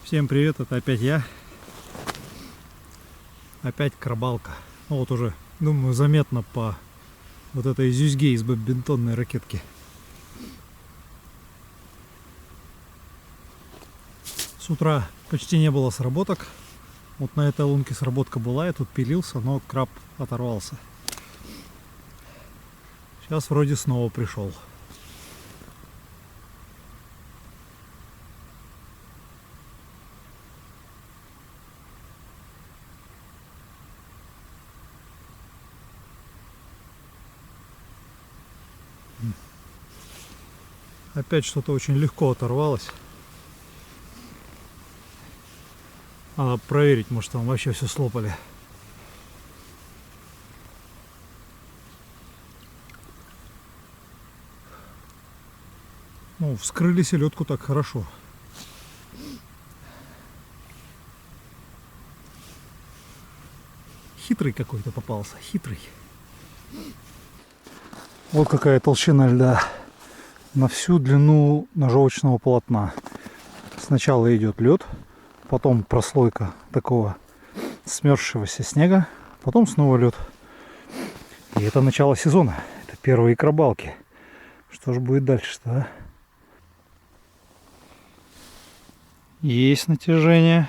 Всем привет, это опять я. Опять крабалка. Ну вот уже, думаю, заметно по вот этой зюзьге из бадминтонной ракетки. С утра почти не было сработок. Вот на этой лунке сработка была, я тут пилился, но краб оторвался. Сейчас вроде снова пришел. Опять что-то очень легко оторвалось. Надо проверить, может там вообще все слопали. Ну, вскрыли селедку так хорошо. Хитрый какой-то попался, хитрый. Вот какая толщина льда на всю длину ножовочного полотна. Сначала идет лед, потом прослойка такого смерзшегося снега, потом снова лед. И это начало сезона, это первые крабалки. Что же будет дальше-то, а? Есть натяжение.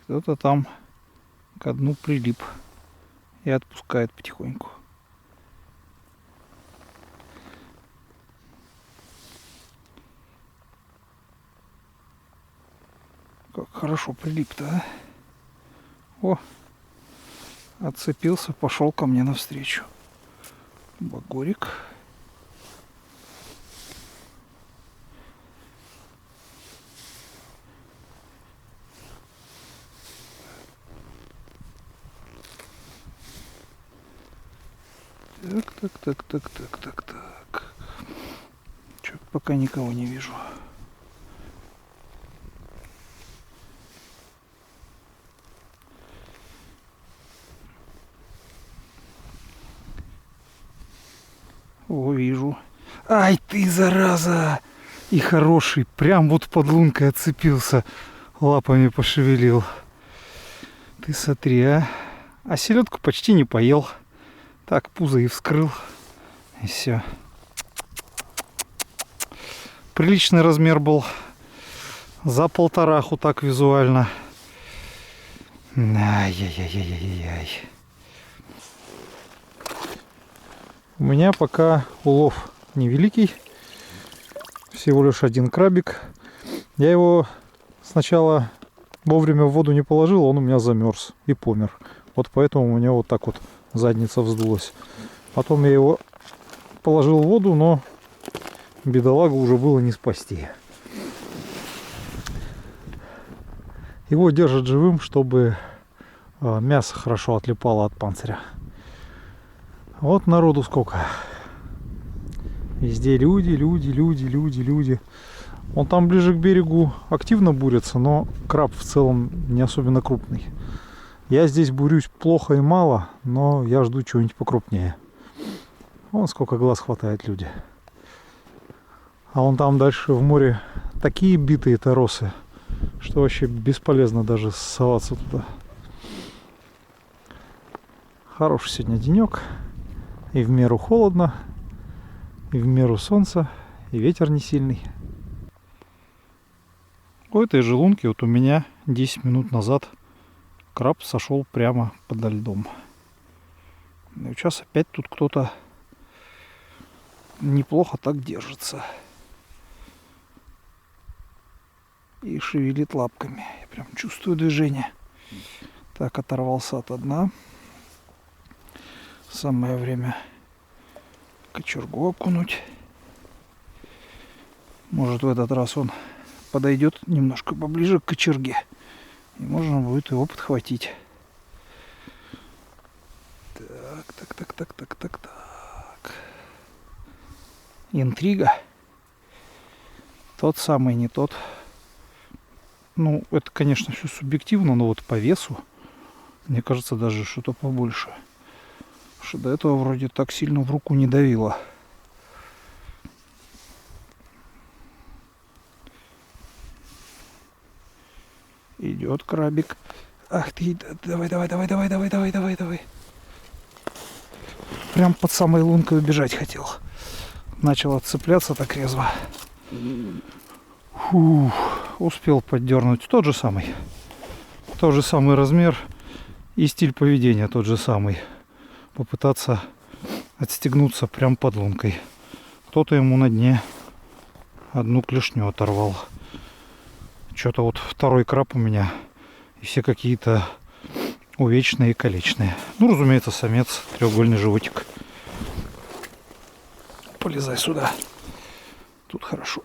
Кто-то там ко дну прилип и отпускает потихоньку. Как хорошо прилип-то, а? О, отцепился, пошел ко мне навстречу. Багорик. Так. Что-то пока никого не вижу. О, вижу. Ай ты, зараза! И хороший. Прям вот под лункой отцепился. Лапами пошевелил. Ты смотри, а. А селедку почти не поел. Так, пузо и вскрыл. И все. Приличный размер был. За полтораху так визуально. Ай-яй-яй-яй-яй-яй. У меня пока улов невеликий. Всего лишь один крабик. Я его сначала вовремя в воду не положил, он у меня замерз и помер. Вот поэтому у меня вот так вот задница вздулась. Потом я его положил в воду, но бедолагу уже было не спасти. Его держат живым, чтобы мясо хорошо отлипало от панциря. Вот народу сколько. Везде люди. Он там ближе к берегу активно бурится, но краб в целом не особенно крупный. Я здесь бурюсь плохо и мало, но я жду чего-нибудь покрупнее. Вон сколько глаз хватает люди. А вон там дальше в море такие битые торосы, что вообще бесполезно даже соваться туда. Хороший сегодня денек. И в меру холодно, и в меру солнца, и ветер не сильный. У этой же лунки вот у меня 10 минут назад краб сошел прямо подо льдом. И сейчас опять тут кто-то неплохо так держится. И шевелит лапками. Я прям чувствую движение. Так, оторвался от дна. Самое время кочергу окунуть. Может, в этот раз он подойдет немножко поближе к кочерге. И можно будет его подхватить. Так. Интрига. Тот самый, не тот. Ну, это, конечно, все субъективно, но вот по весу, мне кажется, даже что-то побольше. Потому что до этого вроде так сильно в руку не давило. Идет крабик. Ах ты, давай, давай, давай, давай, давай, давай, давай, давай. Прям под самой лункой убежать хотел. Начал отцепляться так резво. Фух, успел поддернуть. Тот же самый размер и стиль поведения тот же самый. Попытаться отстегнуться прям под лункой. Кто-то ему на дне одну клешню оторвал. Что-то вот второй краб у меня. И все какие-то увечные и колечные. Ну, разумеется, самец, треугольный животик. Полезай сюда. Тут хорошо.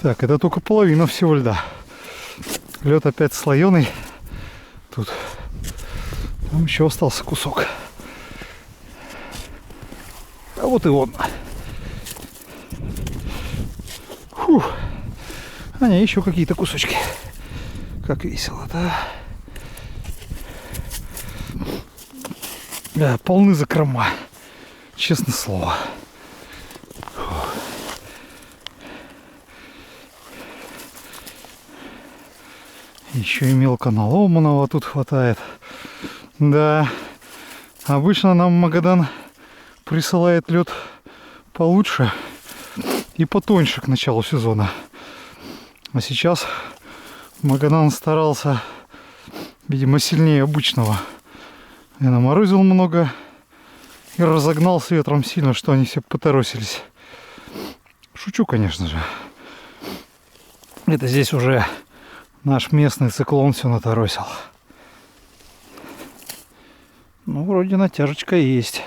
Так, это только половина всего льда. Лед опять слоеный. Тут там еще остался кусок. А вот и он. Фух. А не, еще какие-то кусочки. Как весело, да? Да, полны закрома. Честное слово. Еще и мелко наломанного тут хватает. Да, обычно нам Магадан присылает лед получше и потоньше к началу сезона. А сейчас Магадан старался, видимо, сильнее обычного. И наморозил много, и разогнал с ветром сильно, что они все поторосились. Шучу, конечно же. Это здесь уже наш местный циклон все наторосил. Ну, вроде натяжечка есть.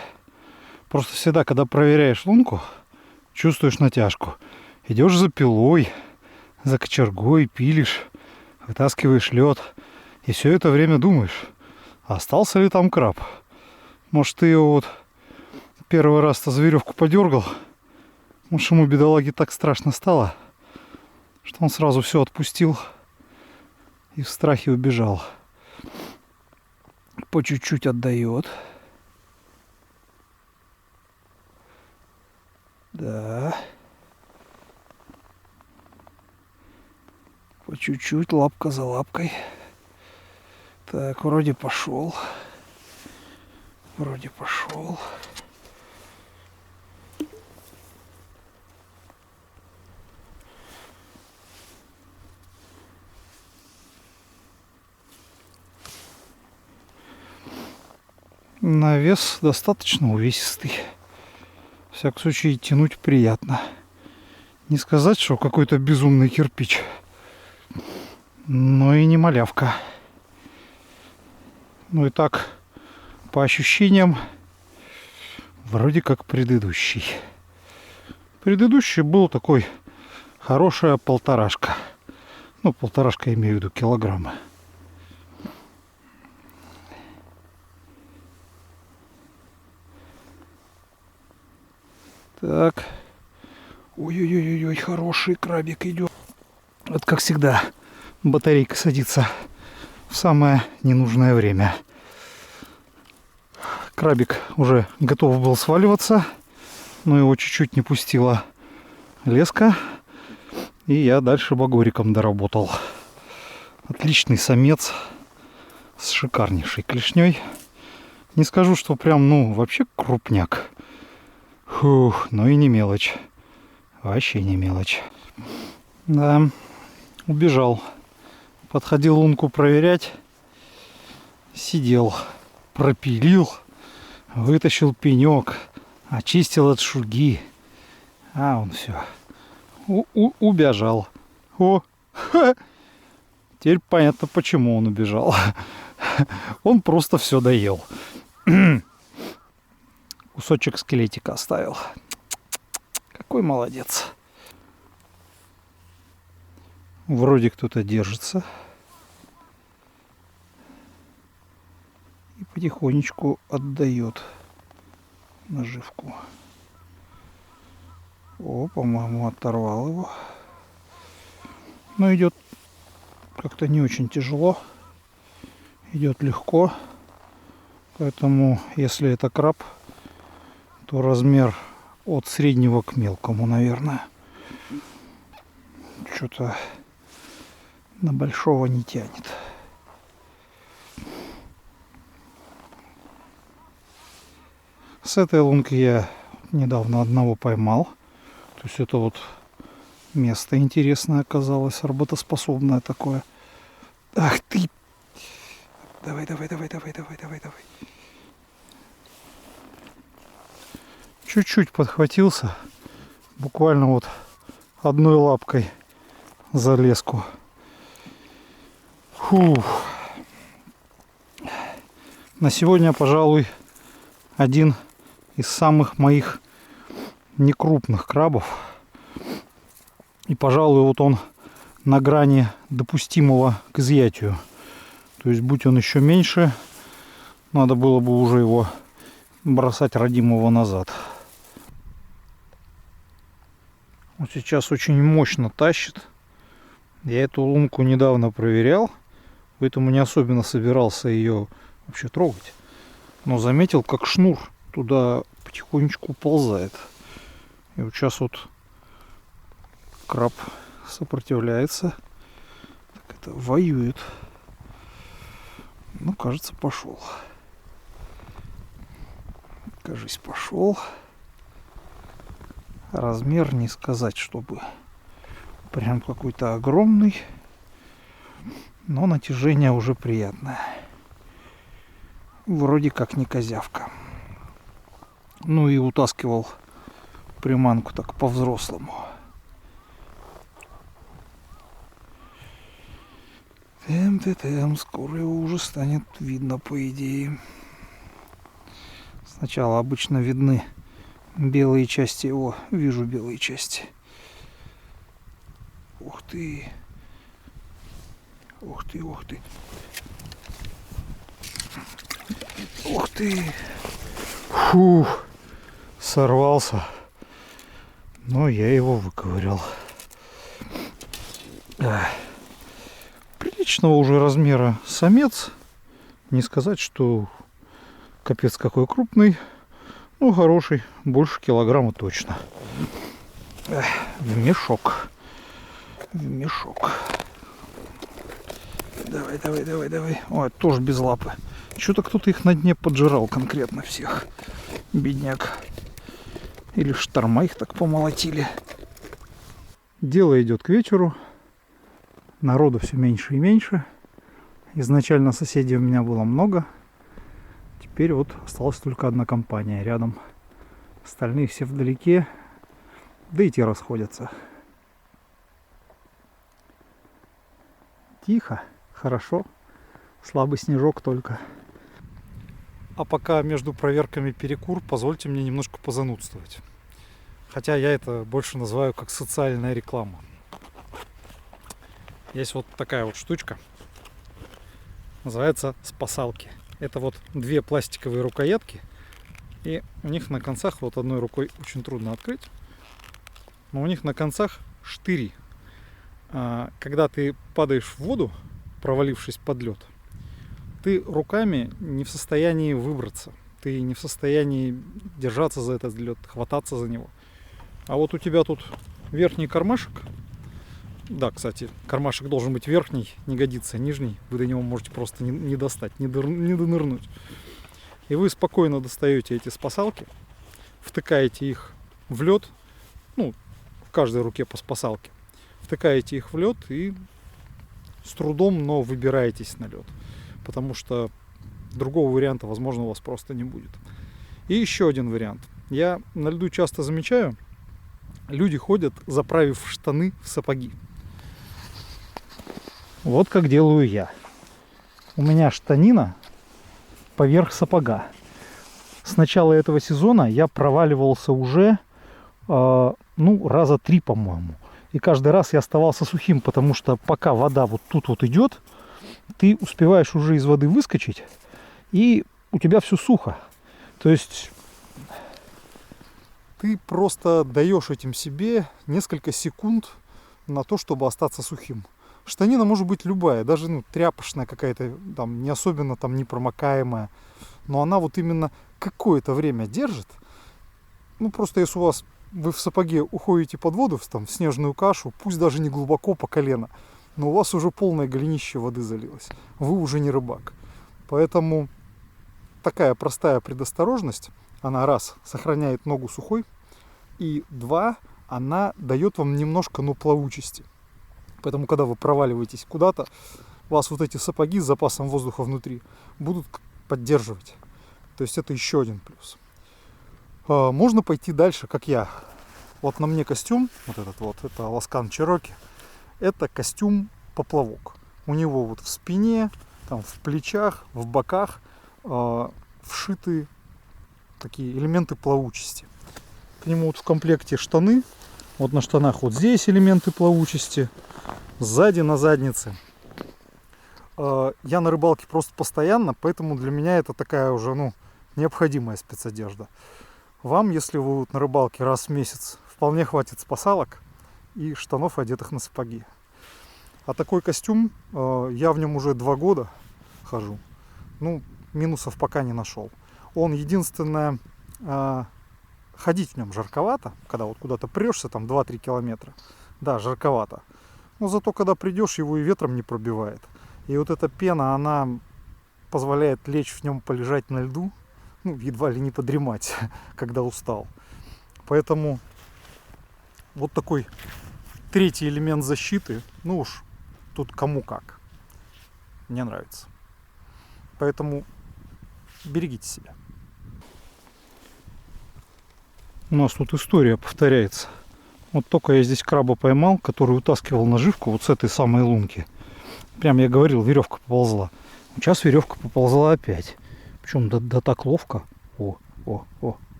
Просто всегда, когда проверяешь лунку, чувствуешь натяжку. Идешь за пилой, за кочергой, пилишь, вытаскиваешь лед. И все это время думаешь, остался ли там краб. Может, ты его вот первый раз-то за веревку подергал. Может, ему, бедолаге, так страшно стало, что он сразу все отпустил и в страхе убежал. По чуть-чуть отдает. Да. По чуть-чуть, лапка за лапкой. Так, вроде пошел. Вроде пошел. Навес достаточно увесистый. В всяком случае, тянуть приятно. Не сказать, что какой-то безумный кирпич, но и не малявка. Ну и так, по ощущениям, вроде как предыдущий. Предыдущий был такой хорошая полторашка. Ну, полторашка, имею в виду килограмма. Так. Ой-ой-ой-ой, хороший крабик идет. Вот как всегда, батарейка садится в самое ненужное время. Крабик уже готов был сваливаться, но его чуть-чуть не пустила леска. И я дальше багориком доработал. Отличный самец с шикарнейшей клешней. Не скажу, что прям, ну, вообще крупняк. Фух, но и не мелочь. Вообще не мелочь. Да, убежал. Подходил лунку проверять. Сидел, пропилил, вытащил пенек, очистил от шуги, А, он все. Убежал. О! Теперь понятно, почему он убежал. Он просто все доел. Кусочек скелетика оставил. Какой молодец. Вроде кто-то держится. И потихонечку отдает наживку. О, по-моему, оторвал его. Но идет как-то не очень тяжело. Идет легко. Поэтому, если это краб, то размер от среднего к мелкому, наверное. Что-то на большого не тянет. С этой лунки я недавно одного поймал. То есть это вот место интересное оказалось, работоспособное такое. Ах ты! Давай. Чуть-чуть подхватился. Буквально вот одной лапкой за леску. Фух. На сегодня, пожалуй, один из самых моих некрупных крабов. И, пожалуй, вот он на грани допустимого к изъятию. То есть, будь он еще меньше, надо было бы уже его бросать родимого назад. Вот сейчас очень мощно тащит. Я эту лунку недавно проверял, поэтому не особенно собирался ее вообще трогать. Но заметил, как шнур туда потихонечку уползает. И вот сейчас вот краб сопротивляется. Так это воюет. Ну, кажется, пошел. Кажись, пошел. Размер не сказать, чтобы прям какой-то огромный. Но натяжение уже приятное. Вроде как не козявка. Ну и утаскивал приманку так по-взрослому. Скоро его уже станет видно, по идее. Сначала обычно видны белые части его. Вижу белые части. Ух ты. Ух ты. Ух ты. Фух. Сорвался. Но я его выковырял. Приличного уже размера самец. Не сказать, что капец какой крупный. Ну, хороший. Больше килограмма точно. В мешок. В мешок. Давай. Ой, тоже без лапы. Что-то кто-то их на дне поджирал конкретно всех. Бедняк. Или шторма их так помолотили. Дело идет к вечеру. Народу все меньше и меньше. Изначально соседей у меня было много. Теперь вот осталась только одна компания рядом. Остальные все вдалеке. Да и те расходятся. Тихо, хорошо. Слабый снежок только. А пока между проверками перекур, позвольте мне немножко позанудствовать. Хотя я это больше называю как социальная реклама. Есть вот такая вот штучка. Называется спасалки. Это вот две пластиковые рукоятки. И у них на концах, вот одной рукой очень трудно открыть, но у них на концах штыри. Когда ты падаешь в воду, провалившись под лед, ты руками не в состоянии выбраться. Ты не в состоянии держаться за этот лед, хвататься за него. А вот у тебя тут верхний кармашек. Да, кстати, кармашек должен быть верхний, не годится нижний. Вы до него можете просто не достать, не донырнуть. И вы спокойно достаете эти спасалки, втыкаете их в лед, ну, в каждой руке по спасалке. Втыкаете их в лед и с трудом, но выбираетесь на лед. Потому что другого варианта, возможно, у вас просто не будет. И еще один вариант. Я на льду часто замечаю, Люди ходят, заправив штаны в сапоги. Вот как делаю я. У меня штанина поверх сапога. С начала этого сезона я проваливался уже, раза 3, по-моему. И каждый раз я оставался сухим, потому что пока вода вот тут вот идет, ты успеваешь уже из воды выскочить, и у тебя все сухо. То есть ты просто даешь этим себе несколько секунд на то, чтобы остаться сухим. Штанина может быть любая, даже тряпочная какая-то, там, не особенно там непромокаемая, но она вот именно какое-то время держит. Просто если вы в сапоге уходите под воду, там, в снежную кашу, пусть даже не глубоко по колено, но у вас уже полное голенище воды залилось. Вы уже не рыбак. Поэтому такая простая предосторожность, она, раз, сохраняет ногу сухой, и, два, она дает вам немножко, плавучести. Поэтому, когда вы проваливаетесь куда-то, вас вот эти сапоги с запасом воздуха внутри будут поддерживать. То есть это еще один плюс. Можно пойти дальше, как я. Вот на мне костюм, вот этот вот, это Alaskan Cherokee. Это костюм поплавок. У него вот в спине, там в плечах, в боках вшиты такие элементы плавучести. К нему вот в комплекте штаны. Вот на штанах вот здесь элементы плавучести. Сзади на заднице. Я на рыбалке просто постоянно, поэтому для меня это такая уже, необходимая спецодежда. Вам, если вы на рыбалке раз в месяц, вполне хватит спасалок и штанов, одетых на сапоги. А такой костюм, я в нем уже 2 года хожу. Минусов пока не нашел. Он единственное, ходить в нем жарковато, когда вот куда-то прешься, там 2-3 километра. Да, жарковато. Но зато когда придешь, его и ветром не пробивает. И вот эта пена, она позволяет лечь в нем, полежать на льду, едва ли не подремать, когда устал. Поэтому вот такой третий элемент защиты, уж тут кому как. Мне нравится. Поэтому берегите себя. У нас тут история повторяется. Вот только я здесь краба поймал, который утаскивал наживку вот с этой самой лунки. Прям я говорил, веревка поползла. Сейчас веревка поползла опять. Причем да так ловко. О.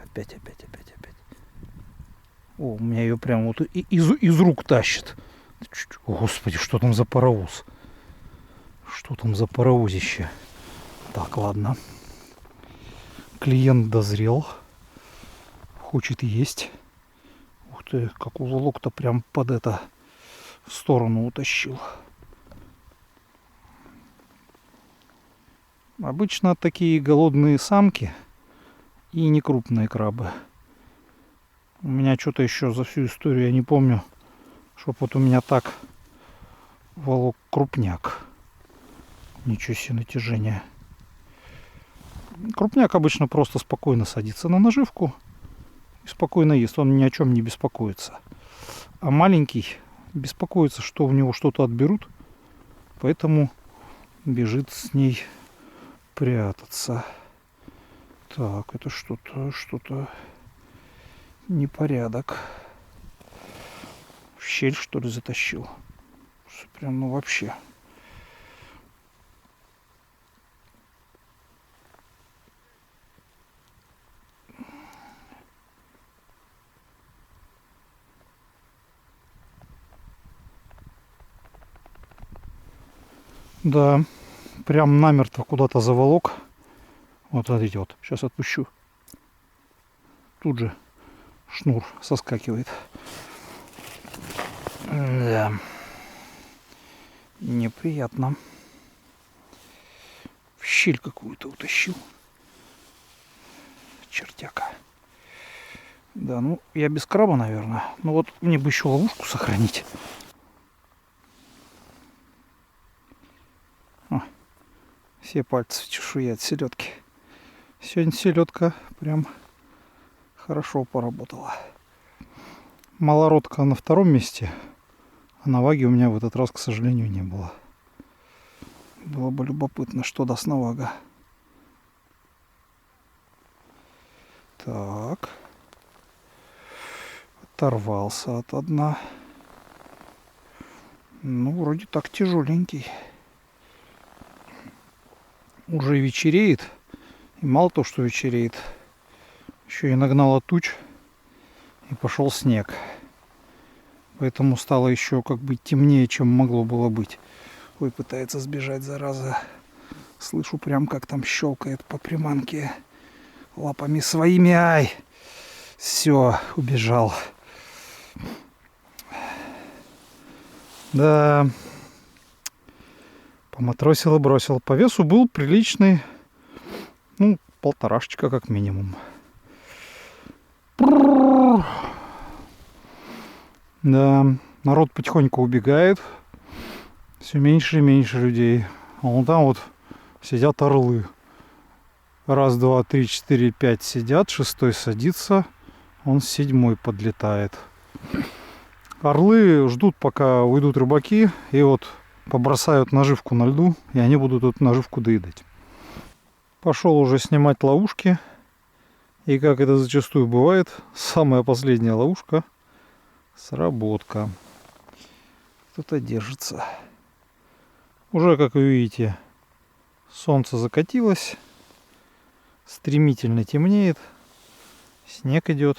Опять. О, у меня ее прям вот из рук тащит. Господи, что там за паровоз? Что там за паровозище? Так, ладно. Клиент дозрел. Хочет есть. Ух ты, как узелок-то прям под это в сторону утащил. Обычно такие голодные самки и некрупные крабы. У меня что-то еще за всю историю я не помню, чтоб вот у меня так волок крупняк. Ничего себе натяжение. Крупняк обычно просто спокойно садится на наживку и спокойно ест. Он ни о чем не беспокоится. А маленький беспокоится, что у него что-то отберут, поэтому бежит с ней прятаться. Так, это что-то непорядок. В щель, что ли, затащил? Прям, вообще. Да, прям намертво куда-то заволок. Вот смотрите, вот сейчас отпущу. Тут же шнур соскакивает. Да. Неприятно. В щель какую-то утащил. Чертяка. Да, я без краба, наверное. Вот мне бы еще ловушку сохранить. Все пальцы в чешуе от селедки. Сегодня селедка прям хорошо поработала. Малородка на 2-м месте, а наваги у меня в этот раз, к сожалению, не было. Было бы любопытно, что даст навага. Так. Оторвался от дна. Ну, вроде так тяжеленький. Уже вечереет. И мало то, что вечереет, еще и нагнало туч. И пошел снег. Поэтому стало еще как бы темнее, чем могло было быть. Ой, пытается сбежать, зараза. Слышу прям, как там щелкает по приманке лапами своими. Ай! Все, убежал. Да. Поматросил и бросил. По весу был приличный. Ну, полторашечка как минимум. Да, народ потихоньку убегает. Все меньше и меньше людей. А вон там вот сидят орлы. Раз, два, три, четыре, пять сидят. Шестой садится. Он седьмой подлетает. Орлы ждут, пока уйдут рыбаки. И вот побросают наживку на льду. И они будут эту наживку доедать. Пошел уже снимать ловушки. И как это зачастую бывает, самая последняя ловушка — сработка. Кто-то держится. Уже, как вы видите, солнце закатилось. Стремительно темнеет. Снег идет.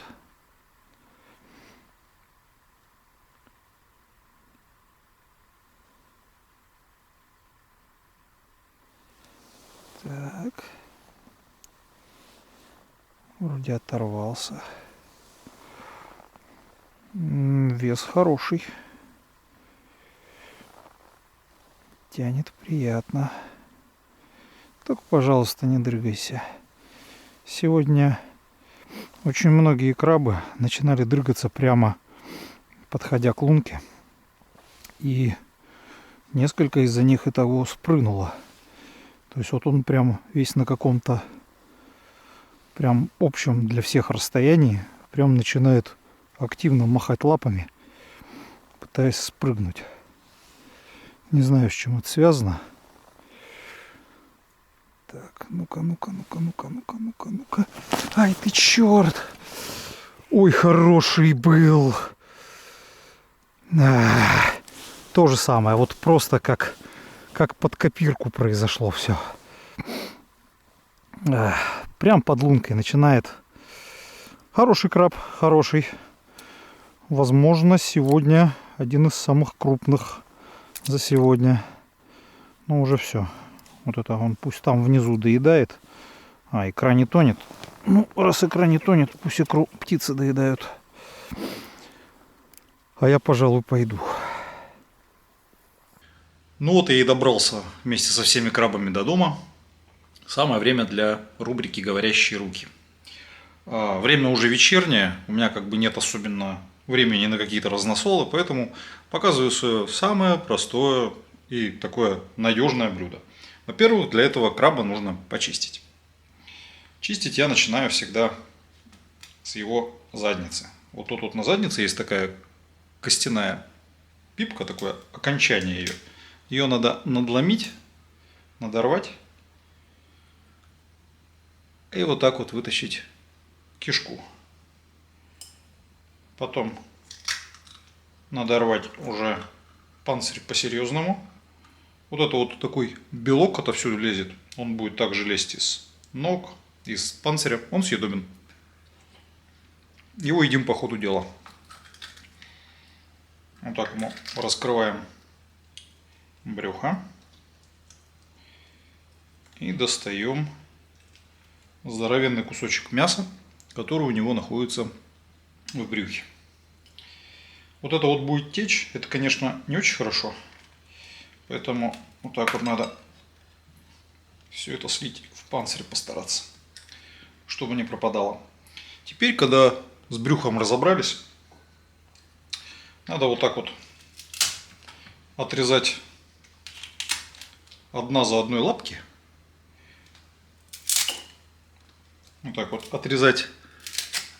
Так. Вроде оторвался. Вес хороший. Тянет приятно. Только, пожалуйста, не дрыгайся. Сегодня очень многие крабы начинали дрыгаться прямо подходя к лунке. И несколько из-за них и того спрыгнуло. То есть вот он прям весь на каком-то прям общем для всех расстоянии прям начинает активно махать лапами, пытаясь спрыгнуть. Не знаю, с чем это связано. Так, ну-ка, ну-ка, ну-ка, ну-ка, ну-ка, ну-ка, ну-ка. Ай, ты черт! Ой, хороший был! То же самое, вот просто как под копирку произошло все. Прям под лункой начинает. Хороший краб, хороший. Возможно, сегодня один из самых крупных за сегодня. Но уже все. Вот это он пусть там внизу доедает. Икра не тонет. Ну, раз икра не тонет, пусть икру птицы доедают. А я, пожалуй, пойду. Ну вот я и добрался вместе со всеми крабами до дома. Самое время для рубрики «Говорящие руки». Время уже вечернее, у меня как бы нет особенно времени на какие-то разносолы, поэтому показываю свое самое простое и такое надежное блюдо. Во-первых, для этого краба нужно почистить. Чистить я начинаю всегда с его задницы. Вот тут вот на заднице есть такая костяная пипка, такое окончание ее. Ее надо надломить, надорвать и вот так вот вытащить кишку. Потом надорвать уже панцирь по-серьезному. Вот это вот такой белок отовсюду лезет. Он будет также лезть из ног, из панциря. Он съедобен. Его едим по ходу дела. Вот так мы раскрываем брюхо. И достаем здоровенный кусочек мяса, который у него находится в брюхе. Вот это вот будет течь. Это, конечно, не очень хорошо. Поэтому вот так вот надо все это слить в панцирь, постараться, чтобы не пропадало. Теперь, когда с брюхом разобрались, надо вот так вот отрезать одна за одной лапки. Вот так вот отрезать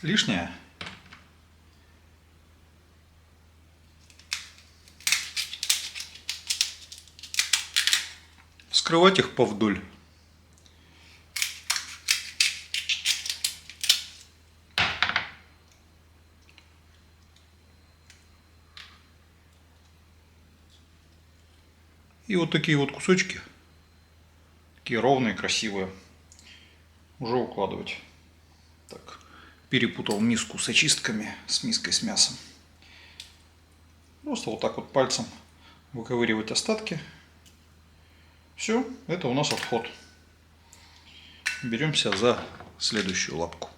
лишнее. Вскрывать их повдоль. И вот такие вот кусочки, такие ровные, красивые, уже укладывать. Так, перепутал миску с очистками, с миской с мясом. Просто вот так вот пальцем выковыривать остатки. Все, это у нас отход. Беремся за следующую лапку.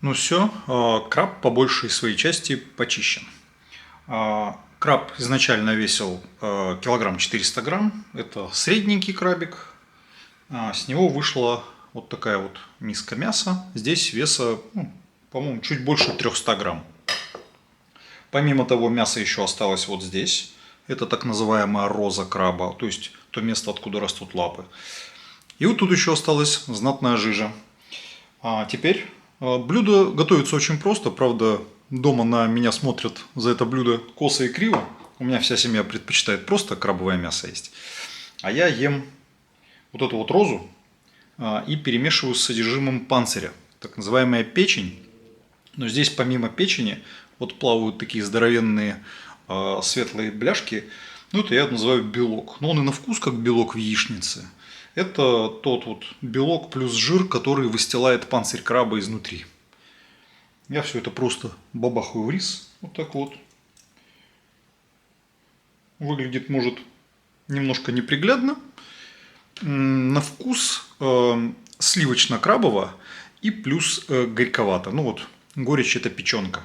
Ну все, краб по большей своей части почищен. Краб изначально весил килограмм 400 грамм. Это средненький крабик. С него вышла вот такая вот миска мяса. Здесь веса, по-моему, чуть больше 300 грамм. Помимо того, мясо еще осталось вот здесь. Это так называемая роза краба, то есть то место, откуда растут лапы. И вот тут еще осталась знатная жижа. Теперь блюдо готовится очень просто. Правда, дома на меня смотрят за это блюдо косо и криво. У меня вся семья предпочитает просто крабовое мясо есть. А я ем вот эту вот розу и перемешиваю с содержимым панциря. Так называемая печень. Но здесь помимо печени вот плавают такие здоровенные светлые бляшки. Ну, это я называю белок. Но он и на вкус как белок в яичнице. Это тот вот белок плюс жир, который выстилает панцирь краба изнутри. Я все это просто бабахаю в рис. Вот так вот. Выглядит, может, немножко неприглядно. На вкус сливочно-крабово и плюс горьковато. Ну вот, горечь – это печенка.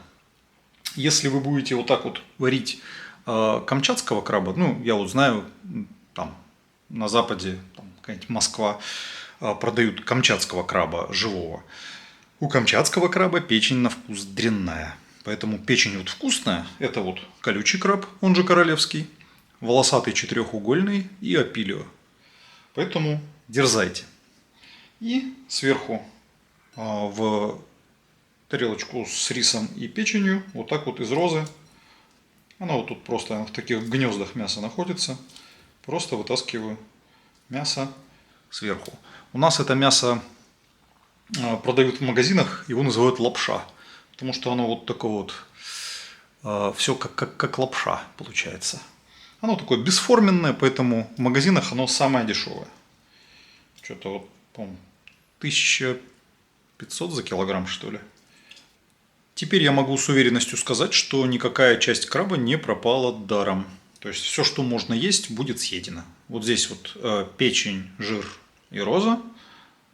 Если вы будете вот так вот варить камчатского краба, ну, я вот знаю, там на Западе, там, какая-нибудь Москва, продают камчатского краба живого. У камчатского краба печень на вкус дрянная. Поэтому печень вот вкусная. Это вот колючий краб, он же королевский, волосатый четырехугольный и апилио. Поэтому дерзайте. И сверху в тарелочку с рисом и печенью, вот так вот из розы. Она вот тут просто в таких гнездах мяса находится. Просто вытаскиваю мясо сверху. У нас это мясо продают в магазинах, его называют лапша. Потому что оно вот такое вот, все как лапша получается. Оно такое бесформенное, поэтому в магазинах оно самое дешевое. Что-то вот, по-моему, 1500 за килограмм, что ли. Теперь я могу с уверенностью сказать, что никакая часть краба не пропала даром. То есть все, что можно есть, будет съедено. Вот здесь вот печень, жир и роза.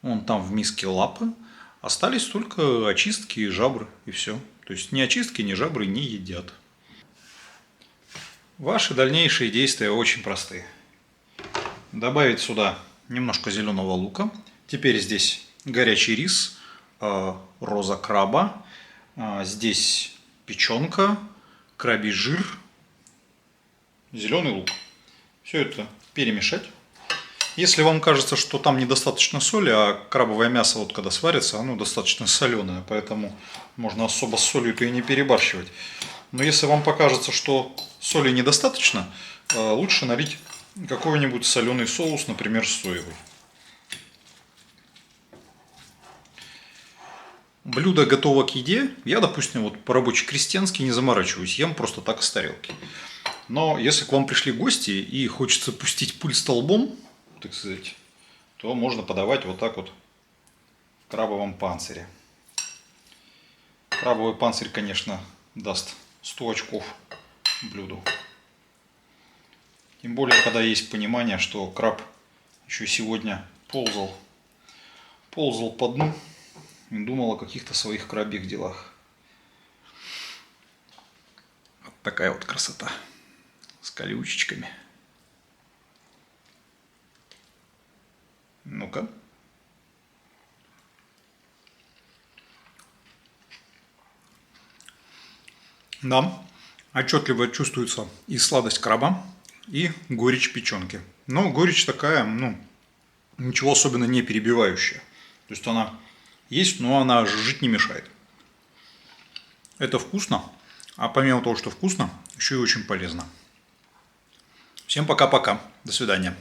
Вон там в миске лапы. Остались только очистки и жабры, и все. То есть ни очистки, ни жабры не едят. Ваши дальнейшие действия очень простые. Добавить сюда немножко зеленого лука. Теперь здесь горячий рис, роза краба. Здесь печенка, крабий жир, зеленый лук. Все это перемешать. Если вам кажется, что там недостаточно соли, а крабовое мясо, вот когда сварится, оно достаточно соленое, поэтому можно особо с солью-то и не перебарщивать. Но если вам покажется, что соли недостаточно, лучше налить какой-нибудь соленый соус, например, соевый. Блюдо готово к еде. Я, допустим, вот по-рабоче-крестьянски не заморачиваюсь, ем просто так из тарелки. Но если к вам пришли гости и хочется пустить пыль столбом, так сказать, то можно подавать вот так вот в крабовом панцире. Крабовый панцирь, конечно, даст 100 очков блюду. Тем более, когда есть понимание, что краб еще сегодня ползал по дну и думал о каких-то своих крабьих делах. Вот такая вот красота с колючечками. Ну-ка. Да, отчетливо чувствуется и сладость краба, и горечь печенки. Но горечь такая, ну, ничего особенно не перебивающая. То есть она есть, но она жить не мешает. Это вкусно, а помимо того, что вкусно, еще и очень полезно. Всем пока-пока. До свидания.